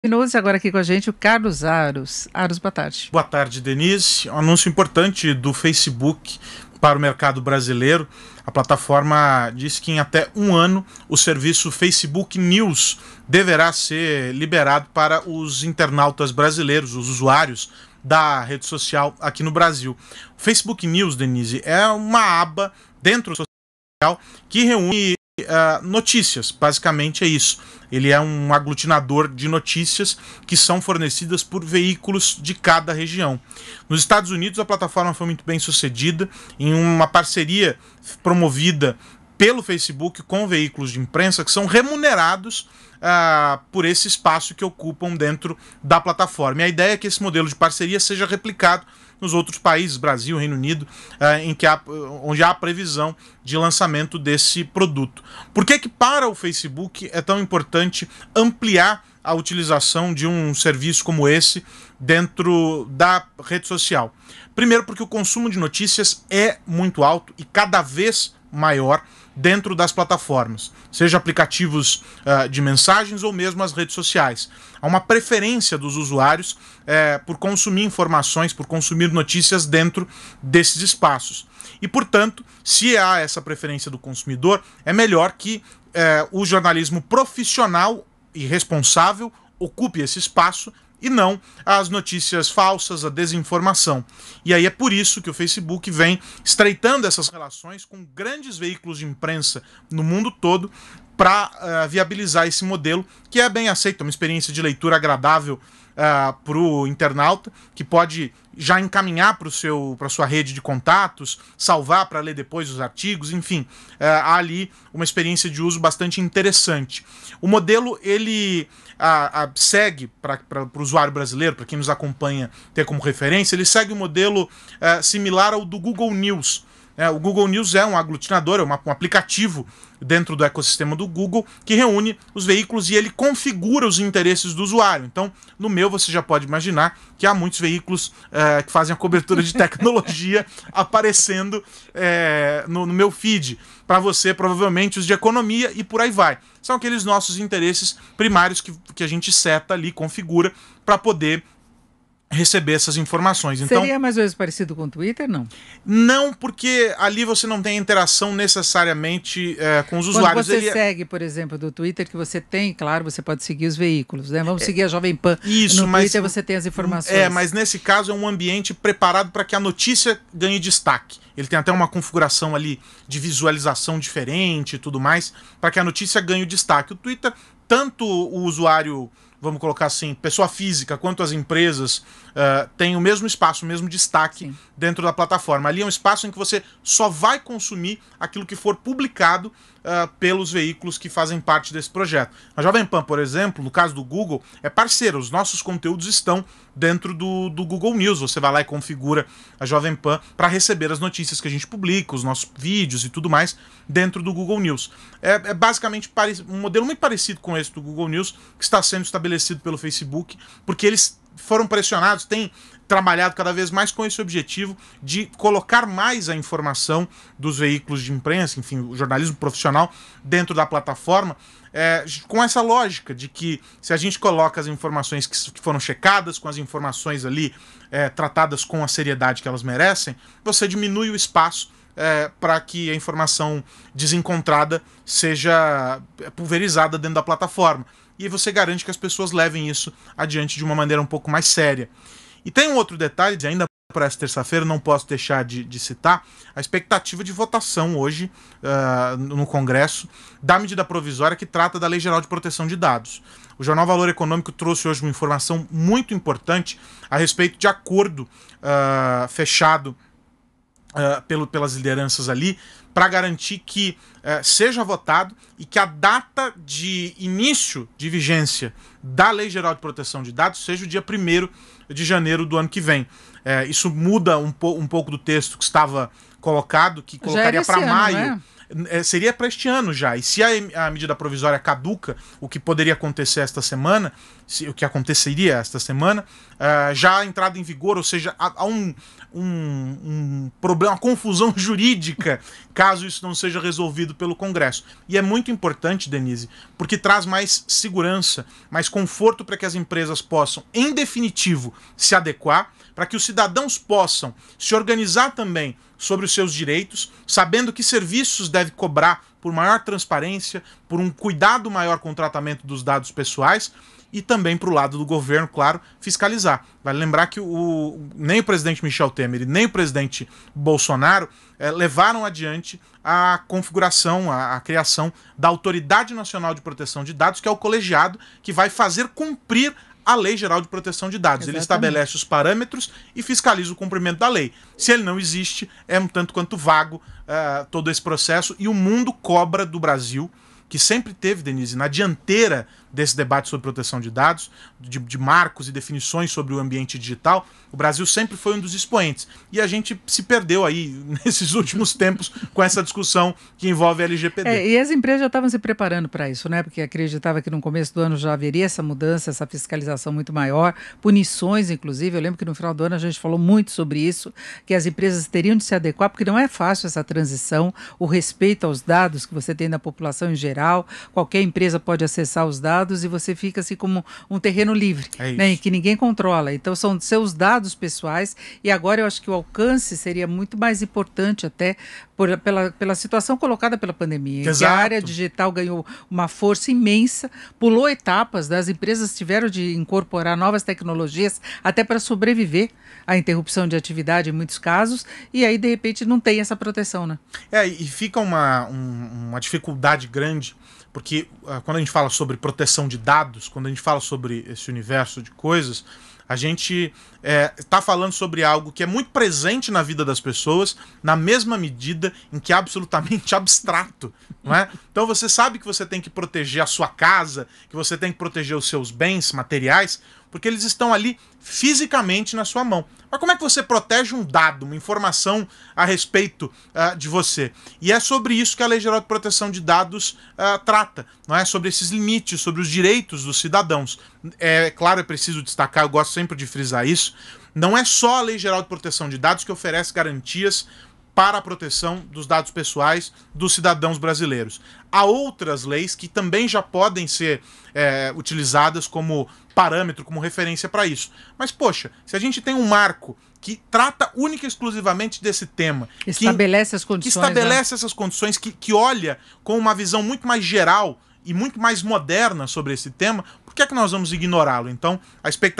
Minutos agora aqui com a gente o Carlos Aros. Aros, boa tarde. Boa tarde, Denise. Um anúncio importante do Facebook para o mercado brasileiro. A plataforma diz que em até um ano o serviço Facebook News deverá ser liberado para os internautas brasileiros, os usuários da rede social aqui no Brasil. O Facebook News, Denise, é uma aba dentro do social que reúne notícias, basicamente é isso. Ele é um aglutinador de notícias que são fornecidas por veículos de cada região. Nos Estados Unidos, a plataforma foi muito bem sucedida em uma parceria promovida pelo Facebook com veículos de imprensa que são remunerados por esse espaço que ocupam dentro da plataforma. E a ideia é que esse modelo de parceria seja replicado nos outros países, Brasil, Reino Unido, onde há previsão de lançamento desse produto. Por que para o Facebook é tão importante ampliar a utilização de um serviço como esse dentro da rede social? Primeiro, porque o consumo de notícias é muito alto e cada vez maior dentro das plataformas, seja aplicativos de mensagens ou mesmo as redes sociais. Há uma preferência dos usuários por consumir informações, por consumir notícias dentro desses espaços. E, portanto, se há essa preferência do consumidor, é melhor que o jornalismo profissional e responsável ocupe esse espaço e não as notícias falsas, a desinformação. E aí é por isso que o Facebook vem estreitando essas relações com grandes veículos de imprensa no mundo todo para viabilizar esse modelo, que é bem aceito, é uma experiência de leitura agradável para o internauta, que pode já encaminhar para a sua rede de contatos, salvar para ler depois os artigos, enfim, há ali uma experiência de uso bastante interessante. O modelo, ele segue, para o usuário brasileiro, para quem nos acompanha ter como referência, ele segue um modelo similar ao do Google News. O Google News é um aglutinador, é um aplicativo dentro do ecossistema do Google que reúne os veículos e ele configura os interesses do usuário. Então, no meu, você já pode imaginar que há muitos veículos que fazem a cobertura de tecnologia aparecendo no meu feed. Para você, provavelmente, os de economia e por aí vai. São aqueles nossos interesses primários que a gente seta ali, configura, para poder receber essas informações. Então, seria mais ou menos parecido com o Twitter, não? Não, porque ali você não tem interação necessariamente com os usuários. Quando você segue, por exemplo, do Twitter, que você tem, claro, você pode seguir os veículos, né? Vamos seguir a Jovem Pan. Isso, no Twitter você tem as informações. Mas nesse caso é um ambiente preparado para que a notícia ganhe destaque. Ele tem até uma configuração ali de visualização diferente e tudo mais, para que a notícia ganhe o destaque. O Twitter, tanto o usuário, vamos colocar assim, pessoa física, quanto as empresas têm o mesmo espaço, o mesmo destaque. Sim. Dentro da plataforma. Ali é um espaço em que você só vai consumir aquilo que for publicado pelos veículos que fazem parte desse projeto. A Jovem Pan, por exemplo, no caso do Google, é parceira. Os nossos conteúdos estão dentro do Google News. Você vai lá e configura a Jovem Pan para receber as notícias que a gente publica, os nossos vídeos e tudo mais dentro do Google News. É basicamente um modelo muito parecido com esse do Google News que está sendo estabelecido pelo Facebook, porque eles foram pressionados, têm trabalhado cada vez mais com esse objetivo de colocar mais a informação dos veículos de imprensa, enfim, o jornalismo profissional dentro da plataforma, com essa lógica de que se a gente coloca as informações que foram checadas, com as informações ali tratadas com a seriedade que elas merecem, você diminui o espaço para que a informação desencontrada seja pulverizada dentro da plataforma. E aí você garante que as pessoas levem isso adiante de uma maneira um pouco mais séria. E tem um outro detalhe, ainda para essa terça-feira, não posso deixar de citar, a expectativa de votação hoje no Congresso da medida provisória que trata da Lei Geral de Proteção de Dados. O jornal Valor Econômico trouxe hoje uma informação muito importante a respeito de acordo fechado pelas lideranças ali, para garantir que seja votado e que a data de início de vigência da Lei Geral de Proteção de Dados seja o dia 1º de janeiro do ano que vem. Isso muda um pouco do texto que estava colocado, que colocaria para maio. seria para este ano já. E se a medida provisória caduca, o que poderia acontecer esta semana, o que aconteceria esta semana, já entrada em vigor, ou seja, há um problema, uma confusão jurídica, caso isso não seja resolvido pelo Congresso. E é muito importante, Denise, porque traz mais segurança, mais conforto para que as empresas possam, em definitivo, se adequar, para que os cidadãos possam se organizar também sobre os seus direitos, sabendo que serviços deve cobrar por maior transparência, por um cuidado maior com o tratamento dos dados pessoais, e também para o lado do governo, claro, fiscalizar. Vale lembrar que nem o presidente Michel Temer e nem o presidente Bolsonaro levaram adiante a configuração, a criação da Autoridade Nacional de Proteção de Dados, que é o colegiado que vai fazer cumprir a Lei Geral de Proteção de Dados. Exatamente. Ele estabelece os parâmetros e fiscaliza o cumprimento da lei. Se ele não existe, é um tanto quanto vago todo esse processo, e o mundo cobra do Brasil, que sempre teve, Denise, na dianteira desse debate sobre proteção de dados, de marcos e definições sobre o ambiente digital. O Brasil sempre foi um dos expoentes. E a gente se perdeu aí nesses últimos tempos com essa discussão que envolve a LGPD. E as empresas já estavam se preparando para isso, né? Porque acreditava que no começo do ano já haveria essa mudança, essa fiscalização muito maior, punições, inclusive. Eu lembro que no final do ano a gente falou muito sobre isso, que as empresas teriam de se adequar, porque não é fácil essa transição, o respeito aos dados que você tem da população em geral. Qualquer empresa pode acessar os dados e você fica assim como um terreno livre, né, em que ninguém controla. Então são seus dados pessoais, e agora eu acho que o alcance seria muito mais importante até pela situação colocada pela pandemia. Exato. Que a área digital ganhou uma força imensa, pulou etapas, as empresas tiveram de incorporar novas tecnologias até para sobreviver à interrupção de atividade em muitos casos, e aí de repente não tem essa proteção, né? E fica uma dificuldade grande, porque quando a gente fala sobre proteção de dados, quando a gente fala sobre esse universo de coisas, a gente está falando sobre algo que é muito presente na vida das pessoas, na mesma medida em que é absolutamente abstrato, não é? Então você sabe que você tem que proteger a sua casa, que você tem que proteger os seus bens materiais, porque eles estão ali fisicamente na sua mão. Mas como é que você protege um dado, uma informação a respeito de você? E é sobre isso que a Lei Geral de Proteção de Dados trata, não é? Sobre esses limites, sobre os direitos dos cidadãos. Claro, é preciso destacar, eu gosto sempre de frisar isso, não é só a Lei Geral de Proteção de Dados que oferece garantias para a proteção dos dados pessoais dos cidadãos brasileiros. Há outras leis que também já podem ser utilizadas como parâmetro, como referência para isso. Mas, poxa, se a gente tem um marco que trata única e exclusivamente desse tema, estabelece as condições, essas condições, que olha com uma visão muito mais geral e muito mais moderna sobre esse tema, por que é que nós vamos ignorá-lo? Então, a expectativa